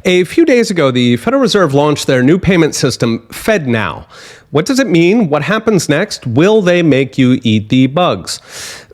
A few days ago, the Federal Reserve launched their new payment system, FedNow. What does it mean? What happens next? Will they make you eat the bugs?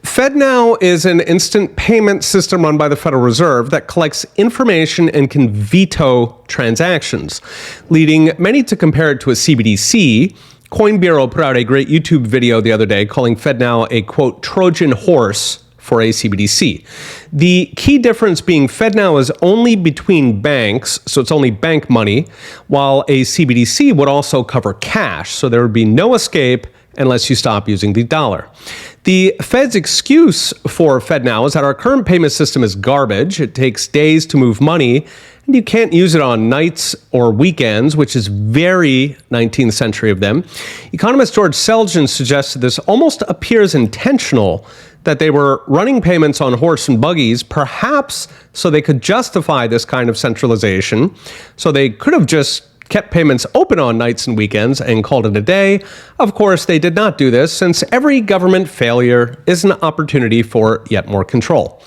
FedNow is an instant payment system run by the Federal Reserve that collects information and can veto transactions, leading many to compare it to a CBDC. Coin Bureau put out a great YouTube video the other day calling FedNow a, quote, Trojan horse for a CBDC. The key difference being FedNow is only between banks, so it's only bank money, while a CBDC would also cover cash, so there would be no escape unless you stop using the dollar. The Fed's excuse for FedNow is that our current payment system is garbage. It takes days to move money, and you can't use it on nights or weekends, which is very 19th century of them. Economist George Selgin suggested this almost appears intentional, that they were running payments on horse and buggies, perhaps so they could justify this kind of centralization. So they could have just kept payments open on nights and weekends and called it a day. Of course, they did not do this, since every government failure is an opportunity for yet more control.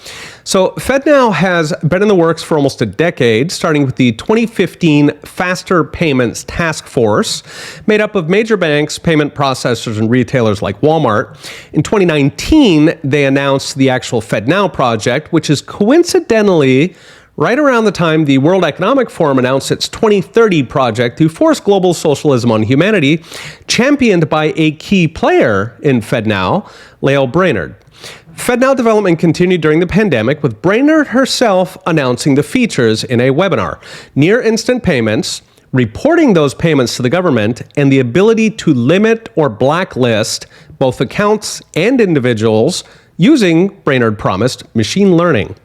So FedNow has been in the works for almost a decade, starting with the 2015 Faster Payments Task Force, made up of major banks, payment processors, and retailers like Walmart. In 2019, they announced the actual FedNow project, which is coincidentally right around the time the World Economic Forum announced its 2030 project to force global socialism on humanity, championed by a key player in FedNow, Lael Brainerd. FedNow development continued during the pandemic, with Brainerd herself announcing the features in a webinar: near instant payments, reporting those payments to the government, and the ability to limit or blacklist both accounts and individuals using, Brainerd promised, machine learning.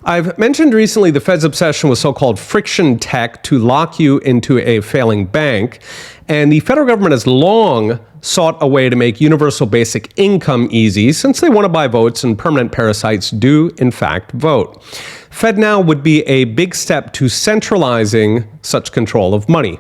I've mentioned recently the Fed's obsession with so-called friction tech to lock you into a failing bank, and the federal government has long sought a way to make universal basic income easy, since they want to buy votes and permanent parasites do, in fact, vote. FedNow would be a big step to centralizing such control of money.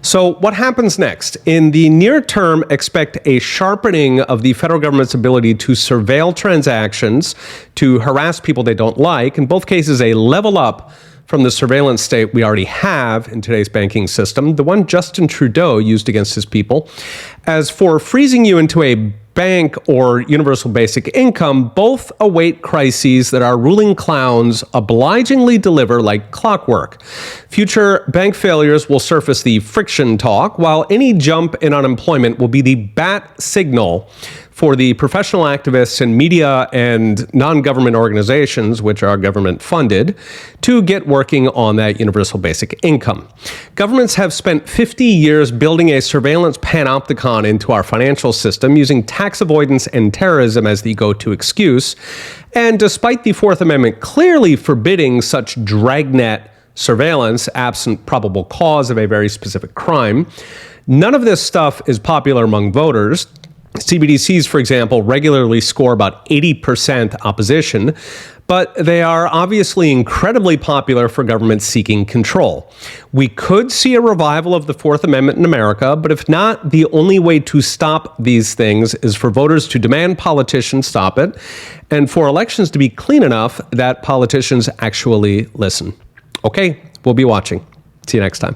So what happens next? In the near term, expect a sharpening of the federal government's ability to surveil transactions, to harass people they don't like, in both cases a level up from the surveillance state we already have in today's banking system, the one Justin Trudeau used against his people. As for freezing you into a bank or universal basic income, both await crises that our ruling clowns obligingly deliver like clockwork. Future bank failures will surface the friction talk, while any jump in unemployment will be the bat signal for the professional activists and media and non-government organizations, which are government funded, to get working on that universal basic income. Governments have spent 50 years building a surveillance panopticon into our financial system, using tax avoidance and terrorism as the go-to excuse. And despite the Fourth Amendment clearly forbidding such dragnet surveillance, absent probable cause of a very specific crime, none of this stuff is popular among voters. CBDCs, for example, regularly score about 80% opposition, but they are obviously incredibly popular for governments seeking control. We could see a revival of the Fourth Amendment in America, but if not, the only way to stop these things is for voters to demand politicians stop it, and for elections to be clean enough that politicians actually listen. Okay, we'll be watching. See you next time.